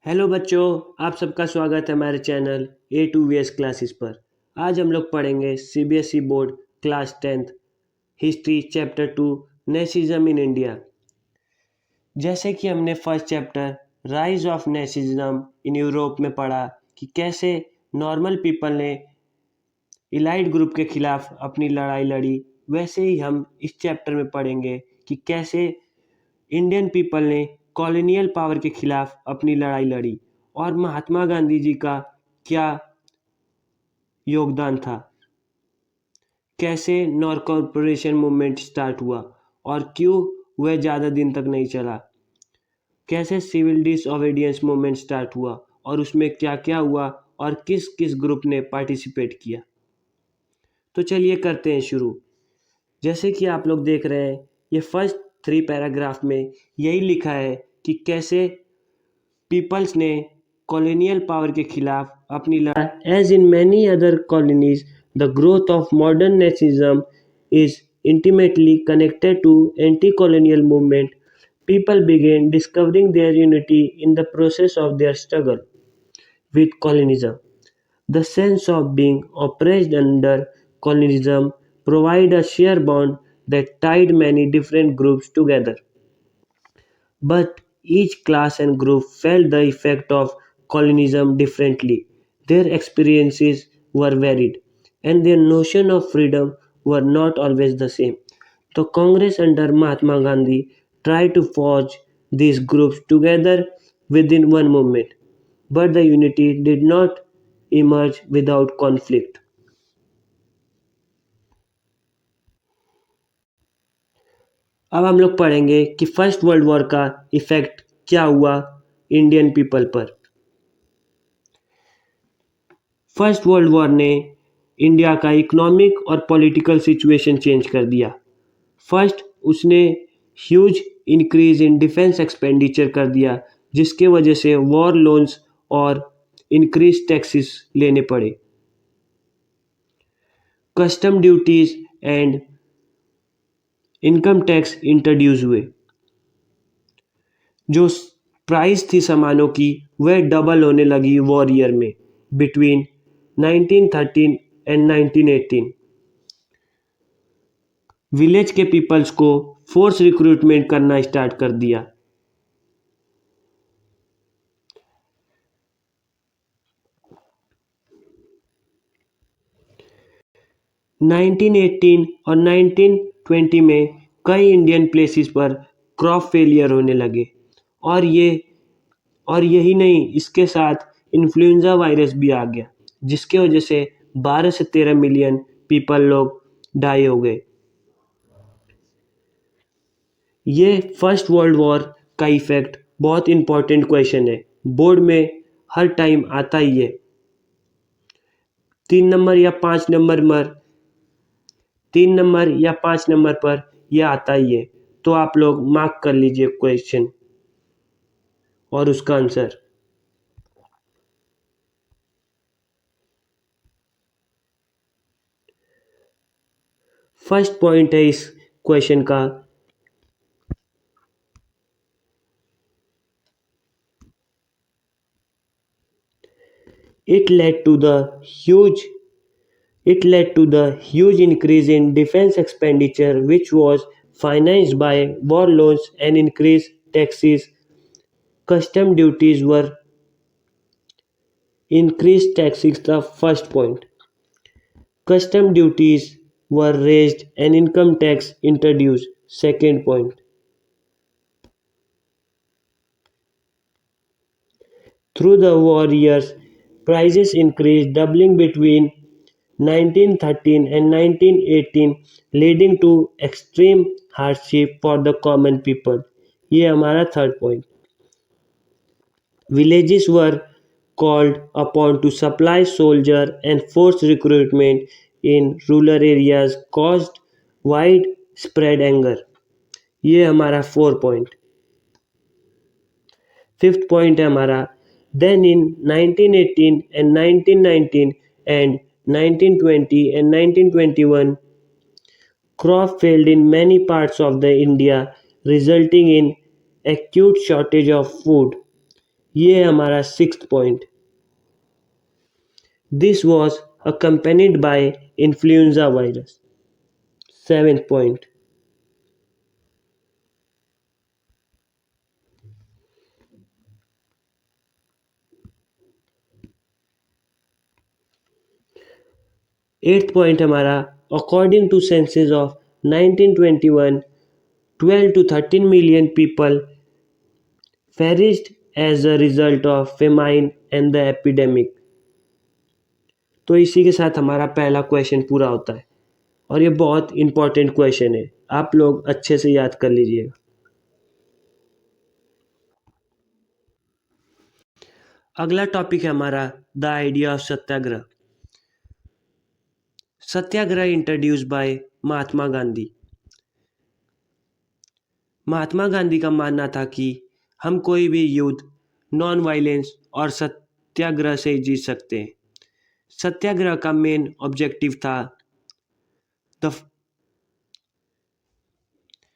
Hello बच्चों, आप सबका स्वागत है हमारे channel A two V S classes पर। आज हम लोग पढ़ेंगे CBSE board class 10th history chapter 2 nationalism in India. जैसे कि हमने first chapter rise of nationalism in Europe में पढ़ा कि कैसे नॉर्मल पीपल ने इलाइट ग्रुप के खिलाफ अपनी लड़ाई लड़ी, वैसे ही हम इस चैप्टर में पढ़ेंगे कि कैसे इंडियन पीपल ने कॉलोनियल पावर के खिलाफ अपनी लड़ाई लड़ी और महात्मा गांधी जी का क्या योगदान था, कैसे नॉर कॉरपोरेशन मूवमेंट स्टार्ट हुआ और क्यों वह ज़्यादा दिन तक नहीं चला, कैसे सिविल डिसओबीडियंस मूवमेंट स्टार्ट हुआ और उसमें क्या क्या हुआ और किस किस ग्रुप ने पार्टिसिपेट किया। तो चलिए करते हैं शुरू। जैसे कि आप लोग देख रहे हैं, ये फर्स्ट 3 पैराग्राफ में यही लिखा है कि कैसे पीपल्स ने कॉलोनियल पावर के खिलाफ अपनी लड़ाई। As in many other colonies, the growth of modern nationalism is intimately connected to anti-colonial movement. People began discovering their unity in the process of their struggle with colonialism. The sense of being oppressed under colonialism provided a sheer bond that tied many different groups together. But each class and group felt the effect of colonialism differently. Their experiences were varied, and their notion of freedom were not always the same. The Congress under Mahatma Gandhi tried to forge these groups together within one movement, but the unity did not emerge without conflict. अब हम लोग पढ़ेंगे कि first world War का effect क्या हुआ Indian people पर। First world war ने इंडिया का इकोनॉमिक और पॉलिटिकल सिचुएशन चेंज कर दिया। फर्स्ट उसने huge increase in defence expenditure कर दिया, जिसके वजह से वॉर लोन्स और इंक्रीज टैक्सेस लेने पड़े। Custom duties and income tax introduce हुए। जो प्राइस थी सामानों की वह डबल होने लगी वॉर ईयर में बिटवीन 1913 एंड 1918। विलेज के पीपल्स को फोर्स रिक्रूटमेंट करना स्टार्ट कर दिया। नाइनटीन 18 और 1920 में कई इंडियन प्लेसेस पर क्रॉप फेलियर होने लगे और यही नहीं, इसके साथ इन्फ्लुएंजा वायरस भी आ गया, जिसके वजह से 12 से 13 मिलियन पीपल लोग डाई हो गए। ये फर्स्ट वर्ल्ड वॉर का इफेक्ट बहुत इंपॉर्टेंट क्वेश्चन है, बोर्ड में हर टाइम आता ही है। 3 नंबर या 5 नंबर पर यह आता ही है, तो आप लोग मार्क कर लीजिए क्वेश्चन और उसका आंसर। फर्स्ट पॉइंट है इस क्वेश्चन का, It led to the huge increase in defense expenditure, which was financed by war loans and increased taxes. Custom duties were increased taxes. The first point. Custom duties were raised and income tax introduced. Second point. Through the war years, prices increased, doubling between 1913 and 1918, leading to extreme hardship for the common people. ये हमारा third point. Villages were called upon to supply soldier and forced recruitment in rural areas caused widespread anger. ये हमारा 4 point. Fifth point है हमारा, then in 1918 and 1919 and 1920 and 1921, crop failed in many parts of the India, resulting in acute shortage of food. ये है हमारा 6th point. This was accompanied by influenza virus। 7th point. 8th point हमारा according to census of 1921 12 to 13 million people perished as a result of famine and the epidemic। तो इसी के साथ हमारा पहला क्वेश्चन पूरा होता है और ये बहुत इंपॉर्टेंट क्वेश्चन है, आप लोग अच्छे से याद कर लीजिएगा। अगला टॉपिक है हमारा the idea of satyagraha. Satyagraha introduce by Mahatma Gandhi. Mahatma Gandhi का मानना था कि हम कोई भी युद्ध नॉन वायलेंस और सत्याग्रह से जीत सकते हैं। सत्याग्रह का मेन ऑब्जेक्टिव था द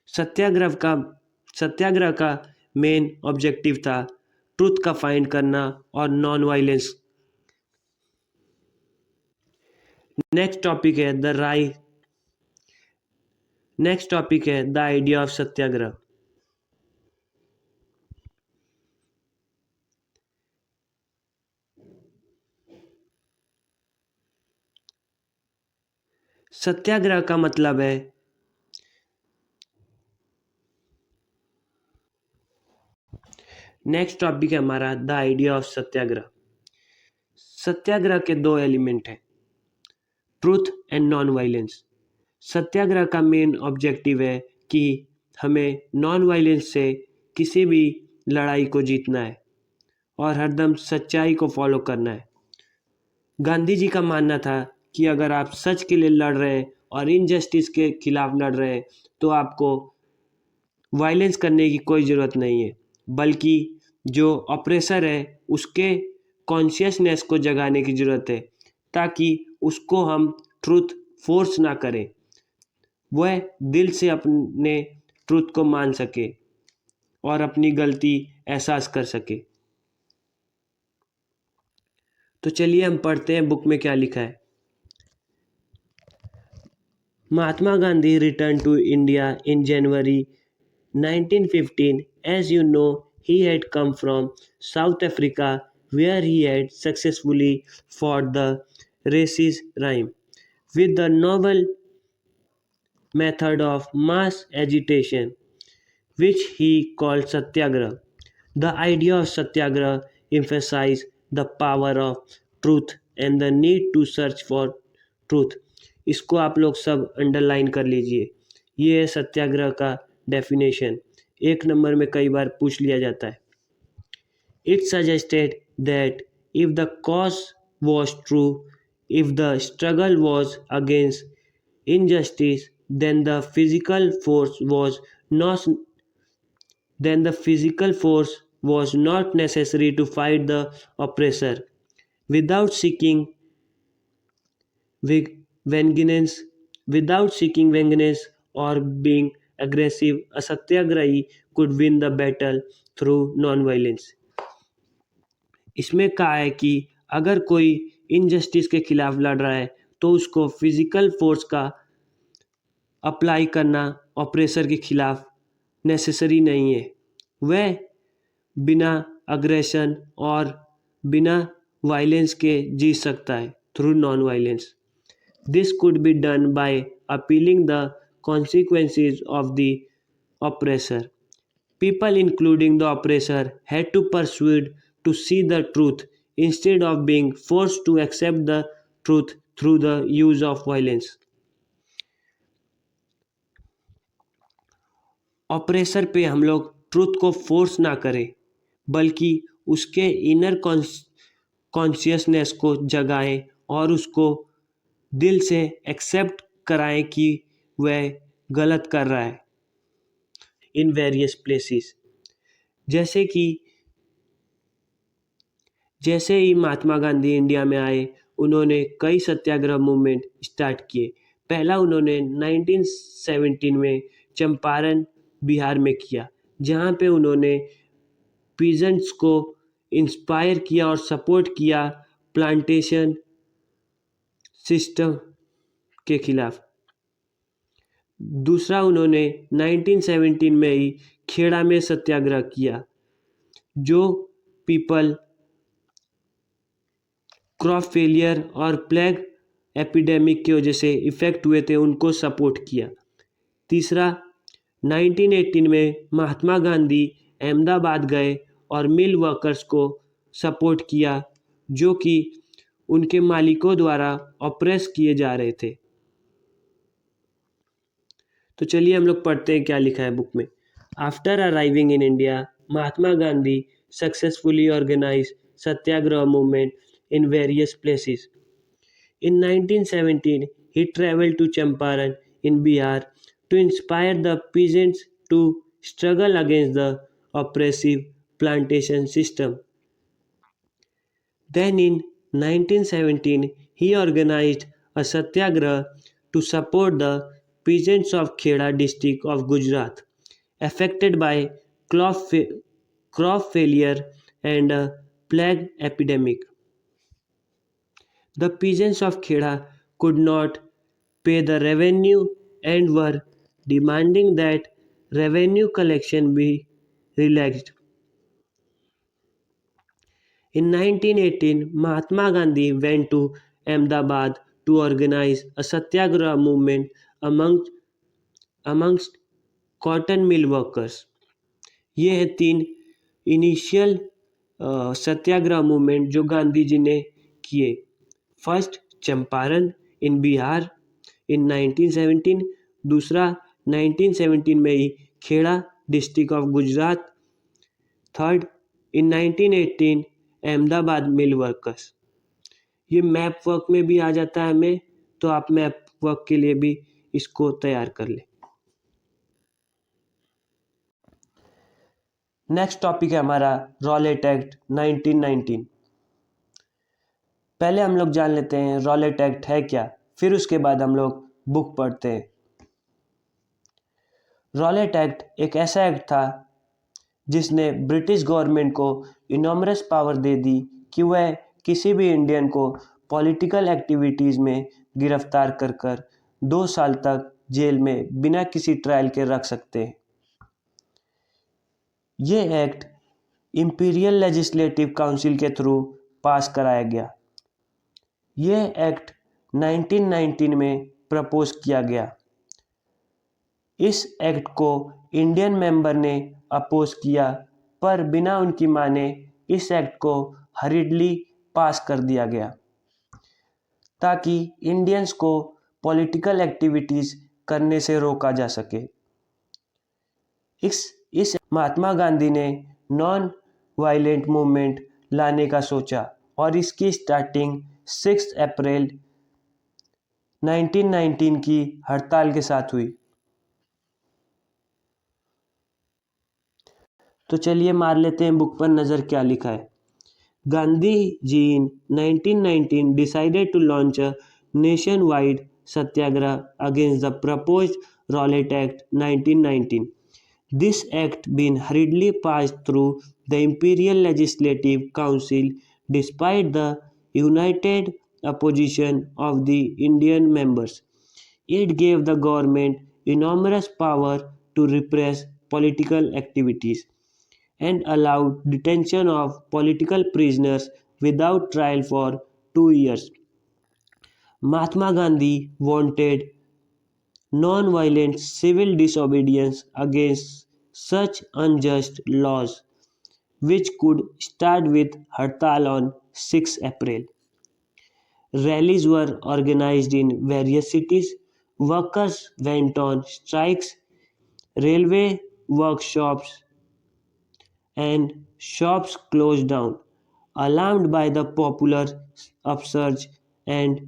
सत्याग्रह का मेन ऑब्जेक्टिव था ट्रूथ का फाइंड करना और नॉन वायलेंस। नेक्स्ट टॉपिक है द आइडिया ऑफ सत्याग्रह। सत्याग्रह का मतलब है नेक्स्ट टॉपिक है हमारा द आइडिया ऑफ सत्याग्रह। सत्याग्रह के दो एलिमेंट हैं, ट्रूथ एंड नॉन वायलेंस। सत्याग्रह का मेन ऑब्जेक्टिव है कि हमें नॉन वायलेंस से किसी भी लड़ाई को जीतना है और हरदम सच्चाई को फॉलो करना है। गांधी जी का मानना था कि अगर आप सच के लिए लड़ रहे हैं और इनजस्टिस के खिलाफ लड़ रहे हैं तो आपको वायलेंस करने की कोई ज़रूरत नहीं है, बल्कि जो ऑपरेसर है उसके कॉन्शियसनेस को जगाने की ज़रूरत है ताकि उसको हम ट्रूथ फोर्स ना करें, वह दिल से अपने ट्रूथ को मान सके और अपनी गलती एहसास कर सके। तो चलिए हम पढ़ते हैं बुक में क्या लिखा है। Mahatma Gandhi returned to India in January 1915. As you know, he had come from South Africa where he had successfully fought the racist regime with the novel method of mass agitation, which he called Satyagraha. The idea of Satyagraha emphasized the power of truth and the need to search for truth। इसको आप लोग सब underline कर लीजिए। ये है सत्याग्रह का definition, 1 number में कई बार पूछ लिया जाता है। It suggested that if the cause was true, if the struggle was against injustice, then the physical force was not necessary to fight the oppressor। Without seeking vengeance, or being aggressive, a satyagrahi could win the battle through non-violence। इसमें कहा है कि अगर कोई injustice के खिलाफ लड़ रहा है तो उसको फिजिकल फोर्स का अप्लाई करना ऑपरेसर के खिलाफ नेसेसरी नहीं है, वह बिना अग्रेशन और बिना वायलेंस के जीत सकता है through non violence. This could be done by appealing the consequences of the oppressor. People, including the oppressor, had to persuade to see the truth instead of being forced to accept the truth through the use of violence। Oppressor पे हम लोग truth को force ना करें, बल्कि उसके inner consciousness को जगाएं और उसको दिल से एक्सेप्ट कराएं कि वह गलत कर रहा है इन वेरियस प्लेसेस। जैसे ही महात्मा गांधी इंडिया में आए उन्होंने कई सत्याग्रह मूवमेंट स्टार्ट किए। पहला उन्होंने 1917 में चंपारण बिहार में किया, जहाँ पे उन्होंने पीजेंट्स को इंस्पायर किया और सपोर्ट किया प्लांटेशन सिस्टम के खिलाफ। दूसरा, उन्होंने 1917 में ही खेड़ा में सत्याग्रह किया। जो पीपल क्रॉप फेलियर और प्लेग एपिडेमिक की वजह से इफ़ेक्ट हुए थे उनको सपोर्ट किया। तीसरा, 1918 में महात्मा गांधी अहमदाबाद गए और मिल वर्कर्स को सपोर्ट किया जो कि उनके मालिकों द्वारा ऑप्रेस किए जा रहे थे। तो चलिए हम लोग पढ़ते हैं क्या लिखा है बुक में। After arriving in India, Mahatma Gandhi successfully organise satyagraha movement in various places. In 1917, he traveled to Champaran in Bihar to inspire the peasants to struggle against the oppressive plantation system. Then in 1917, he organized a satyagraha to support the peasants of Kheda district of Gujarat affected by crop failure and a plague epidemic. The peasants of Kheda could not pay the revenue and were demanding that revenue collection be relaxed. In 1918, Mahatma Gandhi went to Ahmedabad to organize a satyagraha movement amongst cotton mill workers. ये है 3 initial सत्याग्रह movement जो गांधी जी ने किए। First, Champaran in Bihar in 1917। दूसरा, 1917 में ही Kheda district of Gujarat. Third, in 1918 Ahmedabad mill workers. ये map work में भी आ जाता है हमें, तो आप मैप वर्क के लिए भी इसको तैयार कर लें। नेक्स्ट टॉपिक है हमारा रॉलेट एक्ट 1919। पहले हम लोग जान लेते हैं रॉलेट एक्ट है क्या, फिर उसके बाद हम लोग बुक पढ़ते हैं। रॉलेट एक्ट एक ऐसा एक्ट था जिसने ब्रिटिश गवर्नमेंट को इनॉमरस पावर दे दी कि वह किसी भी इंडियन को पॉलिटिकल एक्टिविटीज़ में गिरफ्तार कर 2 साल तक जेल में बिना किसी ट्रायल के रख सकते हैं। ये एक्ट इंपीरियल लेजिस्लेटिव काउंसिल के थ्रू पास कराया गया। ये एक्ट 1919 में प्रपोज किया गया। इस एक्ट को इंडियन मेंबर ने अपोज किया, पर बिना उनकी माने इस एक्ट को हरीडली पास कर दिया गया ताकि इंडियंस को पॉलिटिकल एक्टिविटीज़ करने से रोका जा सके। इस महात्मा गांधी ने नॉन वायलेंट मूवमेंट लाने का सोचा और इसकी स्टार्टिंग 6 अप्रैल 1919 की हड़ताल के साथ हुई। तो चलिए मार लेते हैं बुक पर नज़र क्या लिखा है। Gandhi ji in 1919 decided to launch a nationwide satyagraha against the proposed Rowlatt Act 1919. This act been hurriedly passed through the Imperial Legislative Council despite the united opposition of the Indian members. It gave the government enormous power to repress political activities and allowed detention of political prisoners without trial for 2 years. Mahatma Gandhi wanted non-violent civil disobedience against such unjust laws, which could start with Hartal on 6 April. Rallies were organized in various cities, workers went on strikes, railway workshops and shops closed down. Alarmed by the popular upsurge and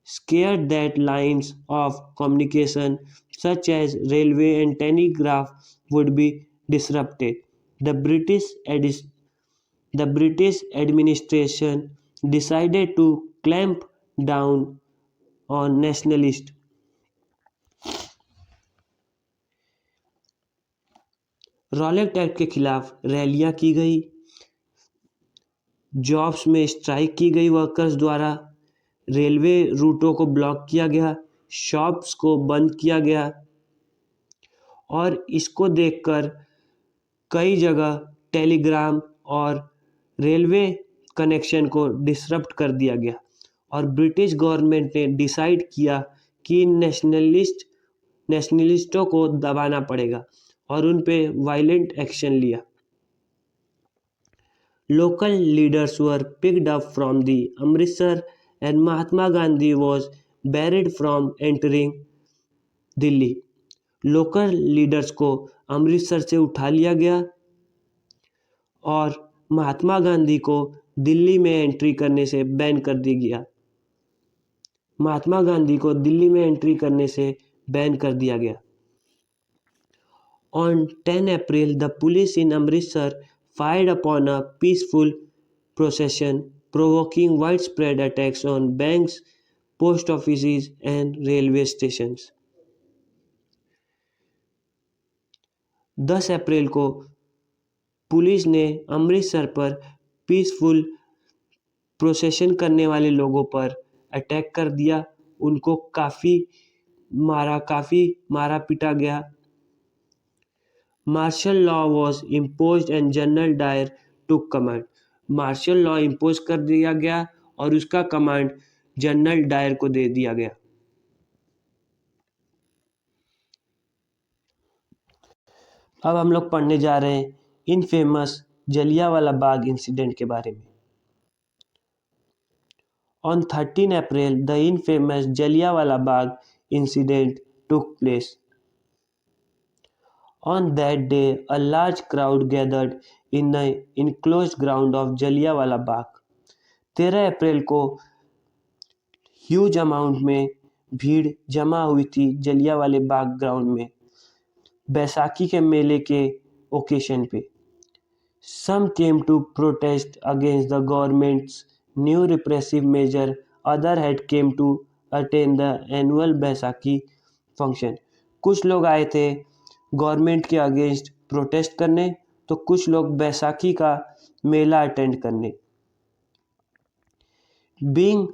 scared that lines of communication such as railway and telegraph would be disrupted, the British administration decided to clamp down on nationalists. Rowlatt act के खिलाफ रैलियां की गई, jobs में strike की गई workers द्वारा, railway रूटों को ब्लॉक किया गया, शॉप्स को बंद किया गया और इसको देखकर कई जगह टेलीग्राम और रेलवे कनेक्शन को डिसरप्ट कर दिया गया और ब्रिटिश गवर्नमेंट ने डिसाइड किया कि नेशनलिस्टों को दबाना पड़ेगा और उन पे वायलेंट एक्शन लिया। Local leaders were picked up from the Amritsar and Mahatma Gandhi was barred from entering Delhi. Local leaders को अमृतसर से उठा लिया गया और महात्मा गांधी को दिल्ली में एंट्री करने से बैन कर दिया गया। महात्मा गांधी को दिल्ली में एंट्री करने से बैन कर दिया गया। On 10 April, the police in Amritsar fired upon a peaceful procession, provoking widespread attacks on banks, post offices, and railway stations. 10 अप्रैल को पुलिस ने अमृतसर पर पीसफुल प्रोसेशन करने वाले लोगों पर अटैक कर दिया। उनको काफ़ी मारा पीटा गया। Martial law was imposed and general Dyer took command. Martial law impose कर दिया गया और उसका कमांड जनरल डायर को दे दिया गया। अब हम लोग पढ़ने जा रहे हैं इनफेमस जलियांवाला बाग इंसिडेंट के बारे में। On 13 April, the infamous Jallianwala Bagh incident took place. On that day, a large crowd gathered in the enclosed ground of Jallianwala Bagh. 13 अप्रैल को ह्यूज अमाउंट में भीड़ जमा हुई थी जलियांवाले बाग ग्राउंड में बैसाखी के मेले के ओकेशन पे। Some came to protest against the government's new repressive measure. Others had came to attend the annual Baisakhi function. कुछ लोग आए थे गवर्नमेंट के अगेंस्ट प्रोटेस्ट करने, तो कुछ लोग बैसाखी का मेला अटेंड करने। Being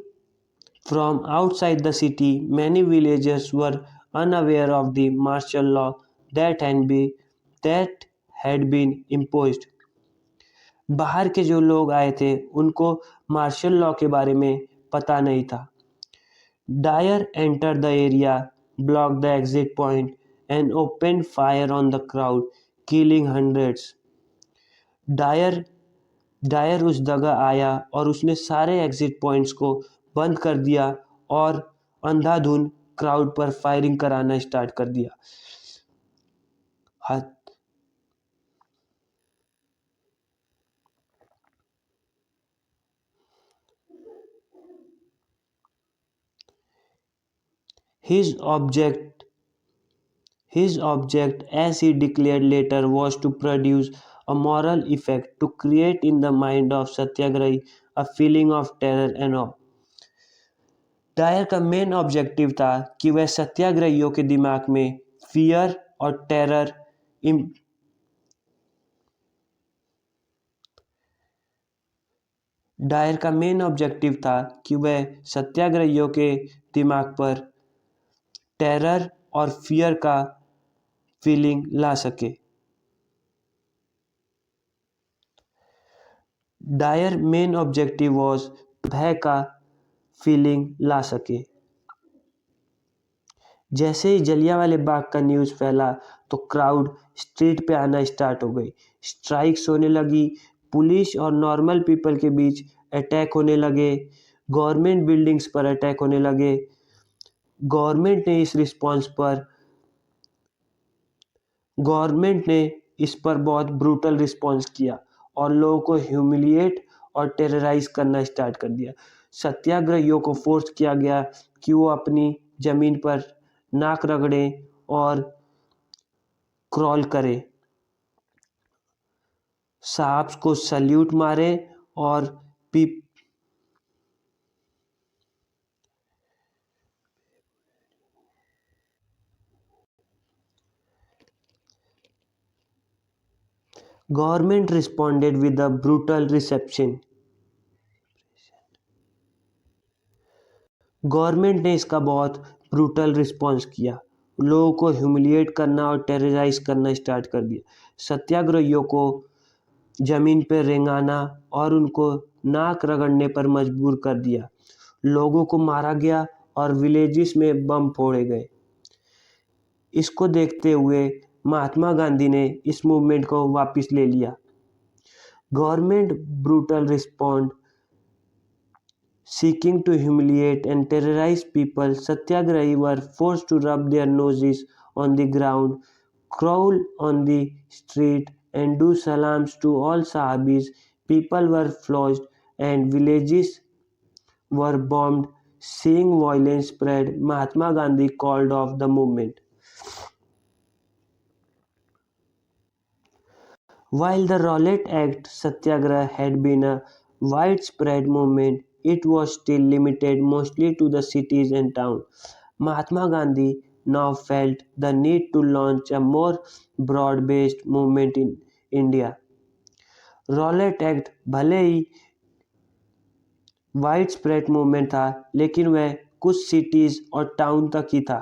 from outside the city, many villagers were unaware of the martial law that had been imposed. बाहर के जो लोग आए थे उनको मार्शल लॉ के बारे में पता नहीं था। Dyer enter the area, block the exit point and open fire on the crowd, killing hundreds. Dyer उस जगह आया और उसने सारे एग्जिट पॉइंट्स को बंद कर दिया और अंधाधुंध क्राउड पर फायरिंग कराना स्टार्ट कर दिया। His object, as he declared later, was to produce a moral effect, to create in the mind of Satyagrahi a feeling of terror and awe. Dyer का मेन ऑब्जेक्टिव था कि वह सत्याग्रहियों के दिमाग में फियर और टेरर डायर का मेन ऑब्जेक्टिव था कि वह सत्याग्रहियों के दिमाग पर टेरर और फियर का फीलिंग ला सके। डायर मेन ऑब्जेक्टिव वॉज भय का फीलिंग ला सके। जैसे ही जलियांवाले बाग का न्यूज़ फैला तो क्राउड स्ट्रीट पे आना स्टार्ट हो गई। स्ट्राइक्स होने लगी, पुलिस और नॉर्मल पीपल के बीच अटैक होने लगे, गवर्नमेंट बिल्डिंग्स पर अटैक होने लगे। गवर्नमेंट ने इस पर बहुत ब्रूटल रिस्पॉन्स किया और लोगों को ह्यूमिलिएट और टेरराइज करना स्टार्ट कर दिया। सत्याग्रहियों को फोर्स किया गया कि वो अपनी ज़मीन पर नाक रगड़ें और क्रॉल करें, साहब्स को सल्यूट मारे और Government responded with a brutal reception. Government ने इसका बहुत ब्रूटल रिस्पॉन्स किया, लोगों को ह्यूमिलिएट करना और टेरराइज करना स्टार्ट कर दिया। सत्याग्रहियों को जमीन पर रेंगाना और उनको नाक रगड़ने पर मजबूर कर दिया। लोगों को मारा गया और विलेजेस में बम फोड़े गए। इसको देखते हुए महात्मा गांधी ने इस मूवमेंट को वापस ले लिया। Government brutal respond seeking to humiliate and terrorize people, Satyagrahi were forced to rub their noses on the ground, crawl on the street, and do salams to all Sahabis. People were flogged and villages were bombed. Seeing violence spread, Mahatma Gandhi called off the movement. While the Rowlatt Act Satyagraha had been a widespread movement, it was still limited mostly to the cities and towns. Mahatma Gandhi now felt the need to launch a more broad-based movement in India. Rowlatt act भले ही wide spread movement था, लेकिन वह कुछ cities और town तक ही था।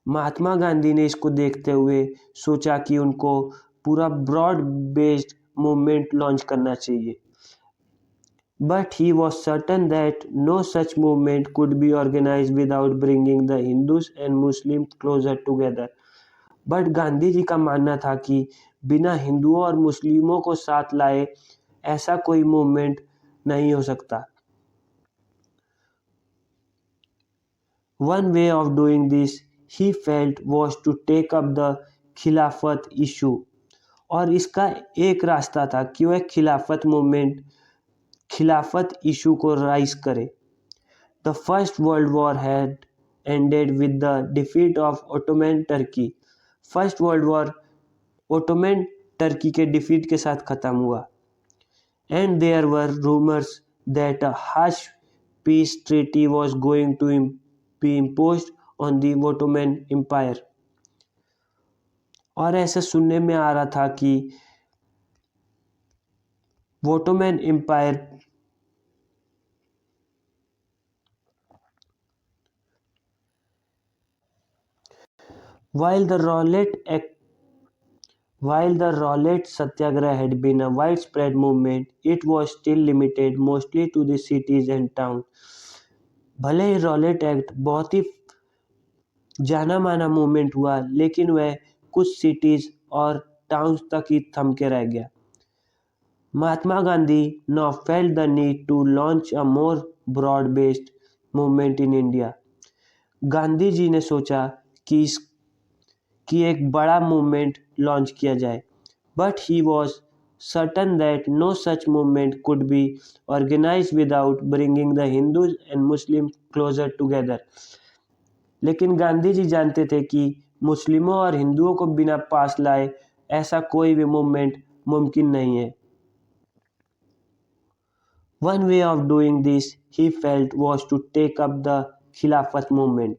महात्मा गांधी ने इसको देखते हुए सोचा कि उनको पूरा ब्रॉड बेस्ड मूवमेंट लॉन्च करना चाहिए। But he was certain that no such movement could be organise without bringing the Hindus and Muslim closer together. But Gandhi ji का मानना था कि बिना हिंदुओं और मुस्लिमों को साथ लाए ऐसा कोई मूवमेंट नहीं हो सकता। One way of doing this, he felt, was to take up the खिलाफत इशू। और इसका एक रास्ता था कि वह खिलाफत इशू को राइज करे। The first world war had ended with the defeat of Ottoman Turkey. First world war Ottoman Turkey के डिफीट के साथ ख़त्म हुआ। And there were rumours that a harsh peace treaty was going to be imposed on the Ottoman Empire। और ऐसा सुनने में आ रहा था कि Ottoman Empire while the Rowlatt Satyagraha had been a widespread movement, it was still limited mostly to the cities and towns। भले ही Rowlatt act बहुत ही जाना माना मूवमेंट हुआ, लेकिन वह कुछ सिटीज़ और टाउन्स तक ही थम के रह गया। Mahatma Gandhi now felt the need to launch a more broad-based movement in India। Gandhi ji ने सोचा कि एक बड़ा मूवमेंट लॉन्च किया जाए। But he was certain that no such movement could be organized without bringing the Hindus and Muslims closer together। लेकिन गांधी जी जानते थे कि मुस्लिमों और हिंदुओं को बिना पास लाए ऐसा कोई भी मूवमेंट मुमकिन नहीं है। One way of doing this, he felt, was to take up the खिलाफत मूवमेंट।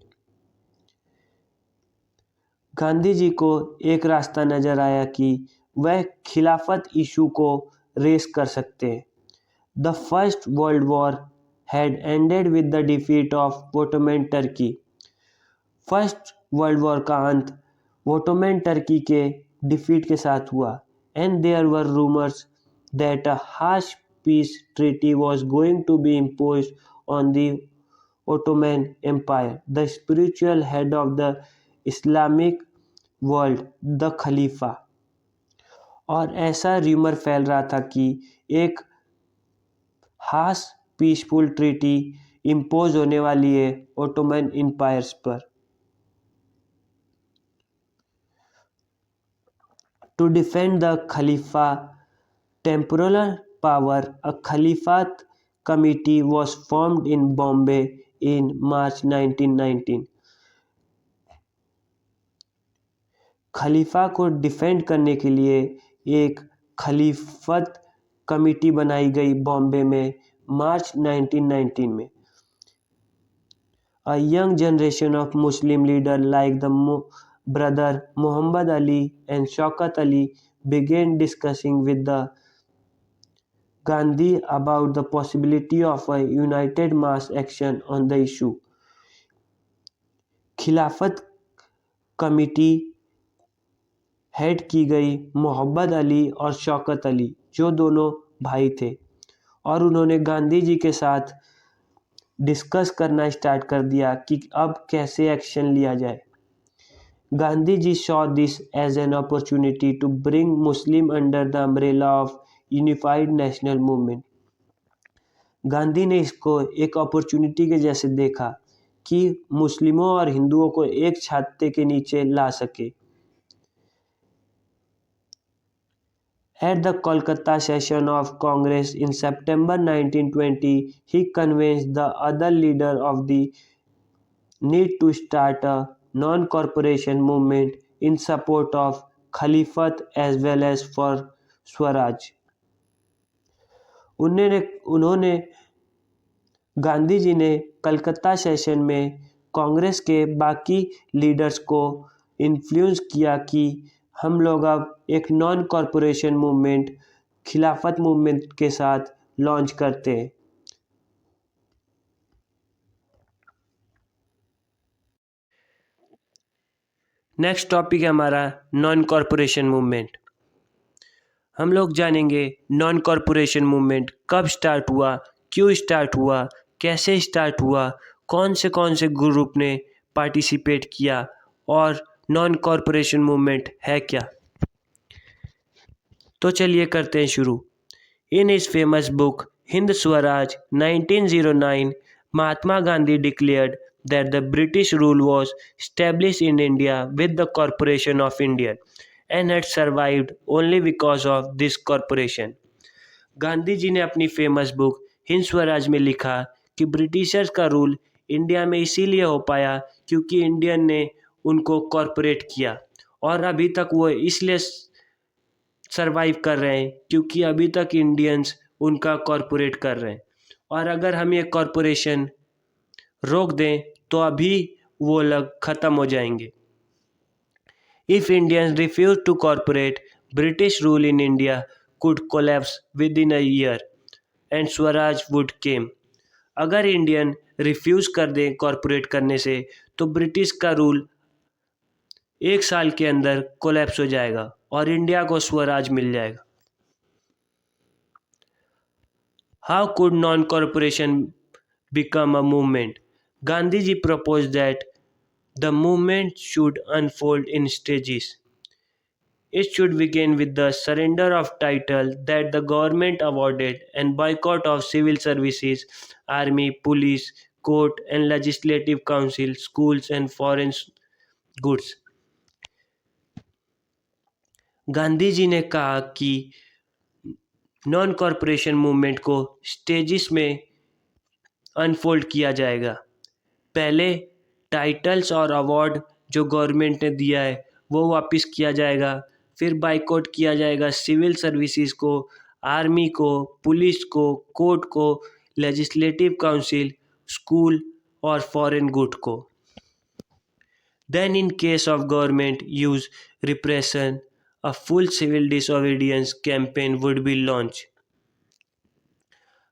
गांधी जी को एक रास्ता नजर आया कि वह खिलाफत इशू को रेस कर सकते हैं। The first world war had ended with the defeat of Ottoman Turkey. First world War का अंत ओटोमन टर्की के डिफीट के साथ हुआ। And there were rumours that a harsh peace treaty was going to be imposed on the Ottoman empire, the spiritual head of the Islamic world, the khalifa. और ऐसा rumour फैल रहा था कि एक हार्श पीसफुल ट्रीटी इम्पोज होने वाली है ओटोमन एम्पायर्स पर। To defend the khalifa temporal power, a Khilafat committee was formed in Bombay in March 1919। खलीफा को डिफेंड करने के लिए एक खलीफत कमिटी बनाई गई बॉम्बे में मार्च 1919 में। A young generation of Muslim leaders like the brother Muhammad Ali and Shaukat Ali began discussing with the Gandhi about the possibility of a united mass action on the issue. खिलाफत committee head की गई मोहम्मद अली और शौकत अली, जो दोनों भाई थे, और उन्होंने गांधी जी के साथ डिस्कस करना स्टार्ट कर दिया कि अब कैसे एक्शन लिया जाए. Gandhi ji saw this as an opportunity to bring Muslim under the umbrella of unified national movement. Gandhi ने इसको एक अपॉर्चुनिटी के जैसे देखा कि मुस्लिमों और हिंदुओं को एक छाते के नीचे ला सके. At the Kolkata session of Congress in September 1920, he convinced the other leaders of the need to start a non-corporation movement in support of Khalifat as well as for Swaraj. उन्होंने गांधी जी ने कलकत्ता सेशन में कांग्रेस के बाकी leaders को influence किया कि हम लोग अब एक नॉन कॉरपोरेशन मूवमेंट खिलाफत मूवमेंट के साथ लॉन्च करते हैं. नेक्स्ट टॉपिक है हमारा नॉन कॉरपोरेशन मूवमेंट. हम लोग जानेंगे नॉन कॉरपोरेशन मूवमेंट कब स्टार्ट हुआ, क्यों स्टार्ट हुआ, कैसे स्टार्ट हुआ, कौन से ग्रुप ने पार्टिसिपेट किया और नॉन कॉरपोरेशन मूवमेंट है क्या. तो चलिए करते हैं शुरू. In his famous book Hind Swaraj 1909, Mahatma Gandhi declared that the British rule was established in India with the Corporation of India and had survived only because of this corporation. Gandhi ji ने अपनी famous book Hind Swaraj में लिखा कि ब्रिटिशर्स का rule India में इसीलिए हो पाया क्योंकि इंडियन ने उनको कॉरपोरेट किया, और अभी तक वो इसलिए सरवाइव कर रहे हैं क्योंकि अभी तक इंडियंस उनका कॉरपोरेट कर रहे हैं. और अगर हम ये कॉरपोरेशन रोक दें तो अभी वो लोग ख़त्म हो जाएंगे. If Indians refuse to corporate, British rule in India could collapse within a year and swaraj would came. अगर इंडियन रिफ्यूज़ कर दें कॉरपोरेट करने से तो ब्रिटिश का रूल 1 साल के अंदर कोलैप्स हो जाएगा और इंडिया को स्वराज मिल जाएगा. How could non-corporation become a movement? Gandhiji proposed that the movement should unfold in stages. It should begin with the surrender of title that the government awarded and boycott of civil services, army, police, court and legislative council, schools and foreign goods. Gandhi ji ने कहा कि non cooperation movement को stages में unfold किया जाएगा. पहले titles और award जो गवर्नमेंट ने दिया है वो वापस किया जाएगा. फिर बाइकआउट किया जाएगा सिविल सर्विसेज को, आर्मी को, पुलिस को, कोर्ट को, लेजिस्लेटिव काउंसिल, स्कूल और फॉरेन गुड को. Then in case of government use repression, a full civil disobedience campaign would be launched.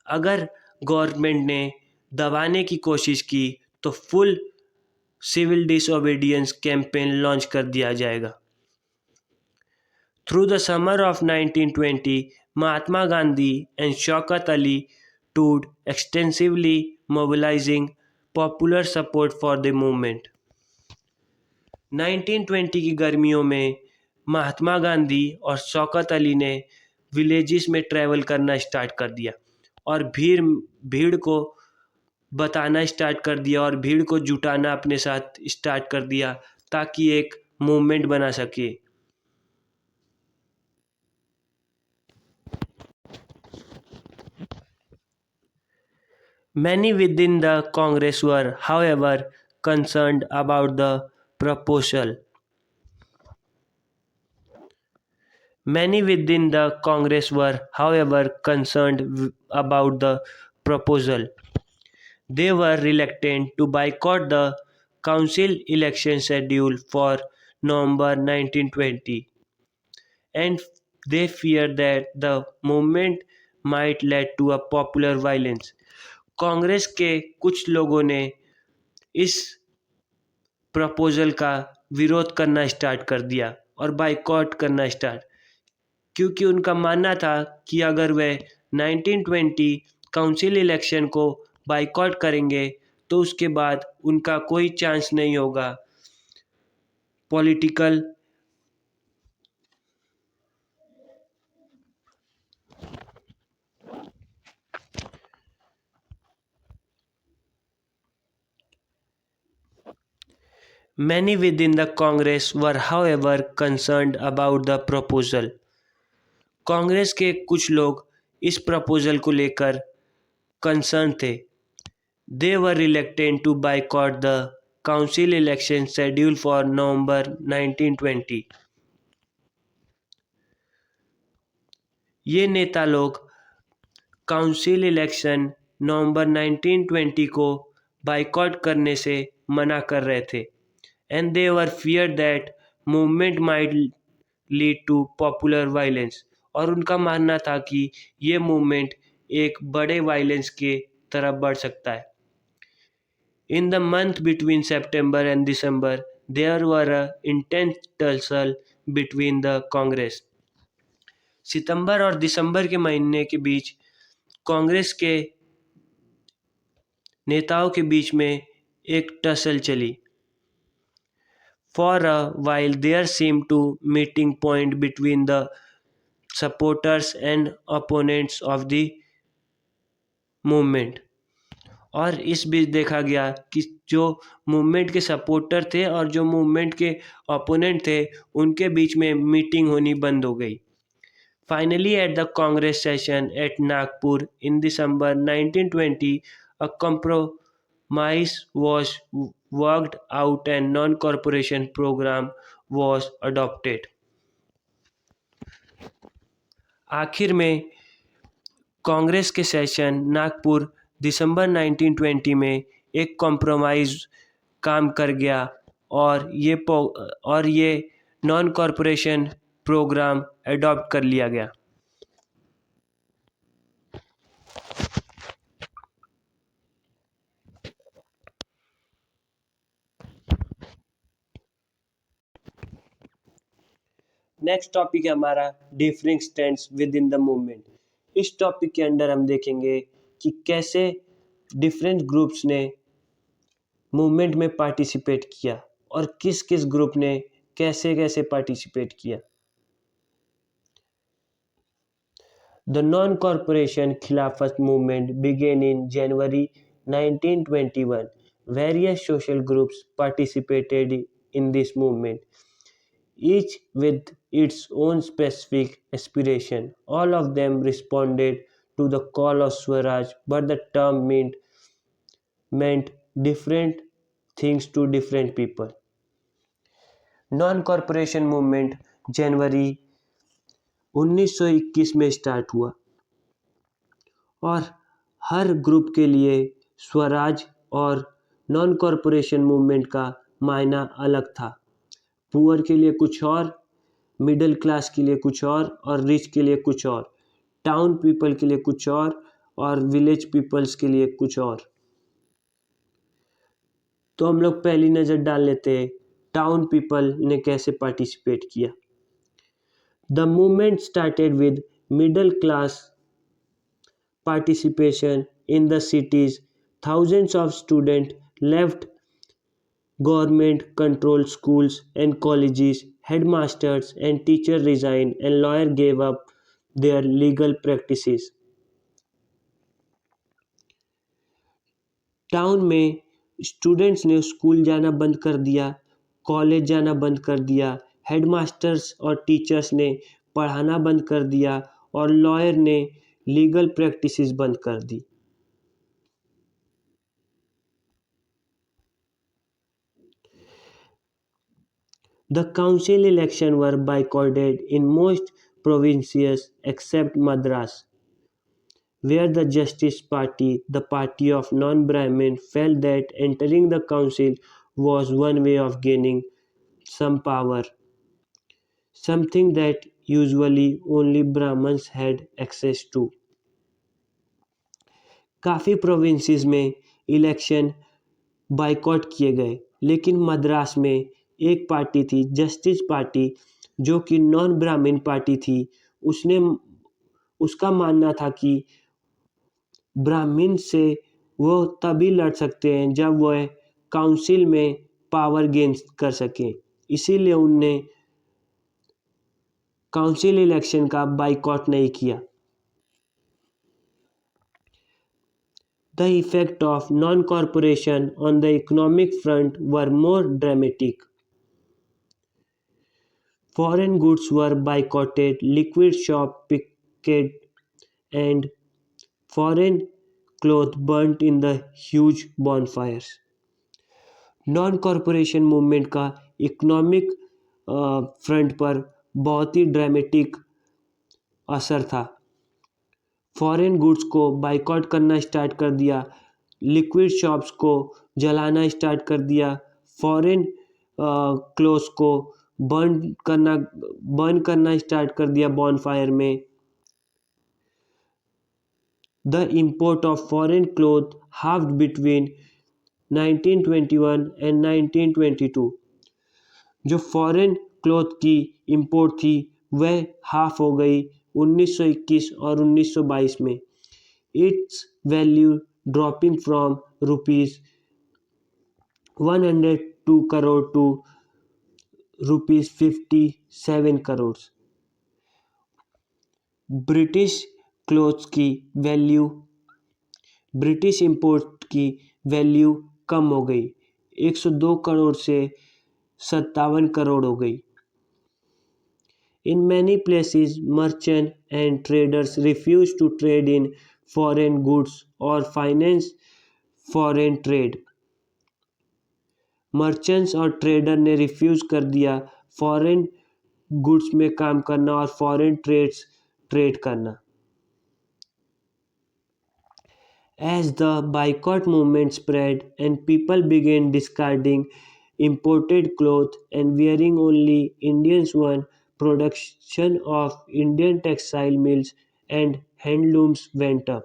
अगर गवर्नमेंट ने दबाने की कोशिश की तो full civil disobedience campaign launch कर दिया जाएगा. Through the summer of 1920, Mahatma Gandhi and Shaukat Ali toured extensively, mobilizing popular support for the movement. 1920 की गर्मियों में महात्मा गांधी और शौकत अली ने विलेजेस में ट्रैवल करना स्टार्ट कर दिया और भीड़ को बताना स्टार्ट कर दिया और भीड़ को जुटाना अपने साथ स्टार्ट कर दिया ताकि एक मूवमेंट बना सके. Many within the Congress were, however, concerned about the proposal. Many within the Congress were, however, concerned about the proposal. They were reluctant to boycott the council election schedule for November 1920, and they feared that the movement might lead to a popular violence. Congress के कुछ लोगों ने इस proposal का विरोध करना start कर दिया और बाइकॉट करना स्टार्ट, क्योंकि उनका मानना था कि अगर वे 1920 काउंसिल इलेक्शन को बाइकॉट करेंगे तो उसके बाद उनका कोई चांस नहीं होगा political. Many within the Congress were however concerned about the proposal. Congress के कुछ लोग इस प्रपोजल को लेकर कंसर्न थे. They were reluctant to boycott the council election scheduled for November 1920. ये नेता लोग काउंसिल इलेक्शन नवंबर 1920 को बाइकॉट करने से मना कर रहे थे. And they were feared that movement might lead to popular violence. और उनका मानना था कि ये मूवमेंट एक बड़े वायलेंस के तरफ बढ़ सकता है. In the month between September and December, there were a intense tussle between the Congress. सितंबर और दिसंबर के महीने के बीच कांग्रेस के नेताओं के बीच में एक टसल चली. For a while there seemed to meeting point between the supporters and opponents of the movement. और इस बीच देखा गया कि जो मूवमेंट के सपोर्टर थे और जो मूवमेंट के ओपोनेंट थे उनके बीच में मीटिंग होनी बंद हो गई. Finally, at the Congress session at Nagpur in December 1920, a compromise was worked out and non-corporation program was adopted. आखिर में कांग्रेस के सेशन नागपुर दिसंबर 1920 में एक कॉम्प्रोमाइज़ काम कर गया और ये नॉन कॉरपोरेशन प्रोग्राम अडॉप्ट कर लिया गया. नेक्स्ट टॉपिक है हमारा differing stands with in the movement. इस टॉपिक के अंदर हम देखेंगे कि कैसे डिफरेंट ग्रुप्स ने मूवमेंट में पार्टिसिपेट किया और किस किस ग्रुप ने कैसे कैसे पार्टिसिपेट किया. The non-corporation Khilafat movement began in January 1921. Various social groups participated in this movement, each with its own specific aspiration. All of them responded to the call of Swaraj, but the term meant different things to different people. Non-corporation movement जनवरी 1921 में start हुआ और हर group के लिए स्वराज और non cooperation movement का मायना अलग था. पुअर के लिए कुछ और, मिडिल क्लास के लिए कुछ और रिच के लिए कुछ और, टाउन पीपल के लिए कुछ और विलेज पीपल्स के लिए कुछ और. तो हम लोग पहली नज़र डाल लेते हैं टाउन पीपल ने कैसे पार्टिसिपेट किया. The movement started with middle class participation in the cities. Thousands of students left government controlled schools and colleges. Headmasters and teachers resigned and lawyers gave up their legal practices. Town में students ने school जाना बंद कर दिया, college जाना बंद कर दिया, हेडमास्टर्स और टीचर्स ने पढ़ाना बंद कर दिया और लॉयर ने लीगल प्रैक्टिसेस बंद कर दी. The council elections were boycotted in most provinces except Madras, where the Justice Party, the party of non-Brahmin, felt that entering the council was one way of gaining some power, something that usually only Brahmins had access to. काफ़ी provinces में election boycott किए गए, लेकिन मद्रास में एक party थी, justice party, जो कि नॉन ब्राह्मण पार्टी थी। उसने उसका मानना था कि ब्राह्मण से वो तभी लड़ सकते हैं जब वह काउंसिल में पावर गेन कर सकें। इसीलिए उनने काउंसिल इलेक्शन का बाइकॉट नहीं किया। The effect of non-cooperation on the economic front were more dramatic. Foreign goods were boycotted, liquid shop picketed, and foreign clothes burnt in the huge bonfires. Non cooperation movement का economic front पर बहुत ही dramatic असर था। Foreign goods को boycott करना start कर दिया, liquid shops को जलाना स्टार्ट कर दिया, फॉरेन क्लोथ्स को बर्न करना स्टार्ट कर दिया बॉनफायर में। The import of foreign cloth halved between 1921 and 1922। जो फॉरेन क्लोथ की इंपोर्ट थी वह हाफ हो गई 1921 और 1922 में। Its value dropping from rupees 102 crore to rupees 57 crore. British clothes की वैल्यू, ब्रिटिश इंपोर्ट की वैल्यू कम हो गई, 102 करोड़ से 57 करोड़ हो गई। In many places, merchants and traders refused to trade in foreign goods or finance foreign trade. Merchants और ट्रेडर ने रिफ्यूज़ कर दिया फॉरेन गुड्स में काम करना और फॉरेन ट्रेड करना। As the boycott movement spread and people began discarding imported clothes and wearing only Indian ones, production of Indian textile mills and handlooms went up.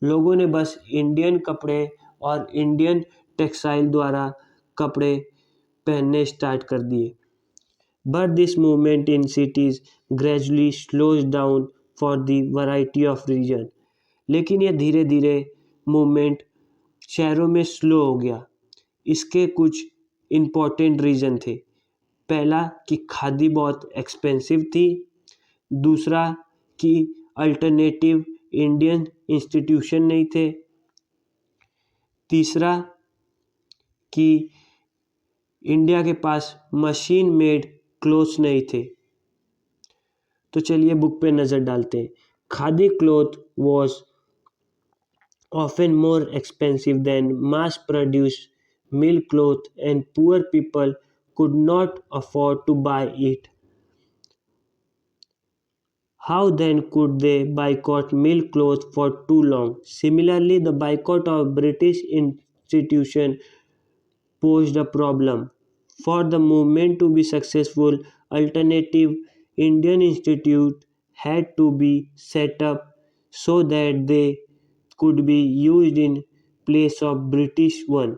लोगों ने बस इंडियन कपड़े और इंडियन टेक्सटाइल द्वारा कपड़े पहनने स्टार्ट कर दिए। But this movement in cities gradually slows down for the variety of reason. लेकिन ये धीरे धीरे मूवमेंट शहरों में स्लो हो गया। इसके कुछ इम्पोर्टेंट रीज़न थे। पहला कि खादी बहुत एक्सपेंसिव थी, दूसरा कि अल्टरनेटिव इंडियन इंस्टीट्यूशन नहीं थे, तीसरा कि इंडिया के पास मशीन मेड क्लोथ्स नहीं थे। तो चलिए बुक पे नज़र डालते हैं। Khadi cloth was often more expensive than mass-produced mill cloth and poor people could not afford to buy it. How then could they boycott mill cloth for too long? Similarly, the boycott of British institution posed a problem. For the movement to be successful, alternative Indian institute had to be set up so that they could be used in place of British one.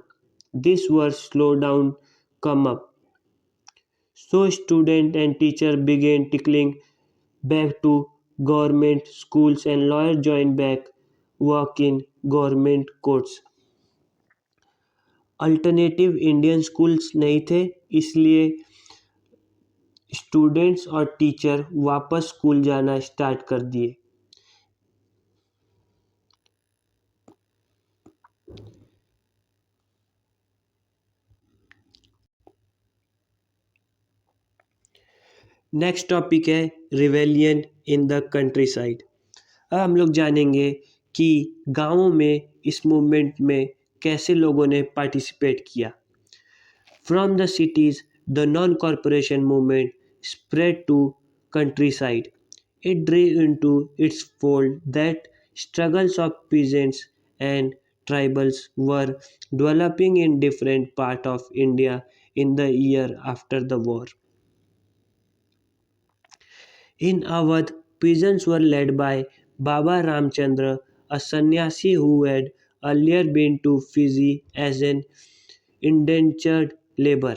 This was slow down come up. So student and teacher began tickling back to government schools and lawyers joined back work in government courts. Alternative Indian schools नहीं थे, इसलिए students और teacher वापस school जाना start कर दिए। Next topic है rebellion in the country side. अब हम लोग जानेंगे कि गाँवों में इस मूवमेंट में कैसे लोगों ने पार्टिसिपेट किया। From the cities the non cooperation movement spread to countryside. It drew into its fold that struggles of peasants and tribals were developing in different parts of India in the year after the war. In Awadh, peasants were led by Baba Ramchandra, a sannyasi who had earlier been to Fiji as an indentured labor.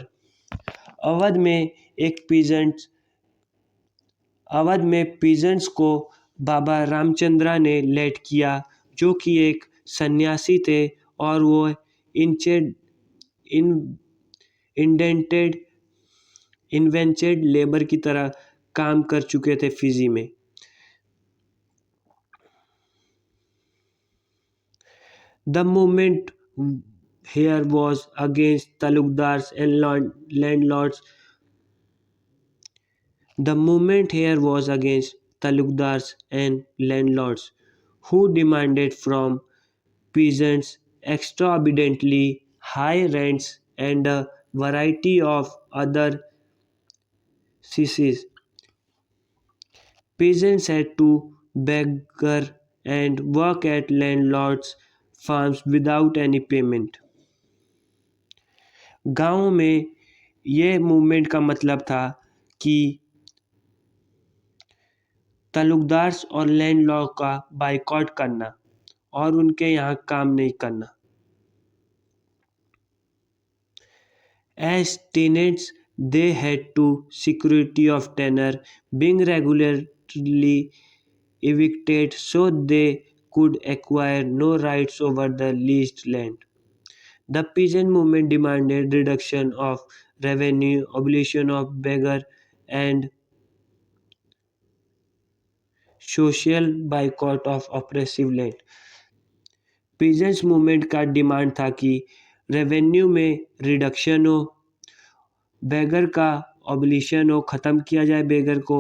Awadh में एक peasant Awadh में peasants को बाबा रामचंद्रा ने late किया, जो कि एक सन्यासी थे और वो इंचेड इन इंडेंटेड इन्वेंचेड लेबर की तरह काम कर चुके थे फिजी में. The movement here was against talukdars and landlords. The movement here was against talukdars and landlords who demanded from peasants exorbitantly high rents and a variety of other cesses. Peasants had to beggar and work at landlords' farms without any payment. गाँव में ये movement का मतलब था कि तालुकदार्स और landlord का boycott करना और उनके यहाँ काम नहीं करना. As tenants, they had to security of tenure, being regularly evicted so they could acquire no rights over the leased land. The peasant movement demanded reduction of revenue, abolition of beggar, and social boycott of oppressive land. Peasants movement का demand था कि revenue में reduction हो, बेगर का ऑबलिशन हो, ख़त्म किया जाए बेगर को,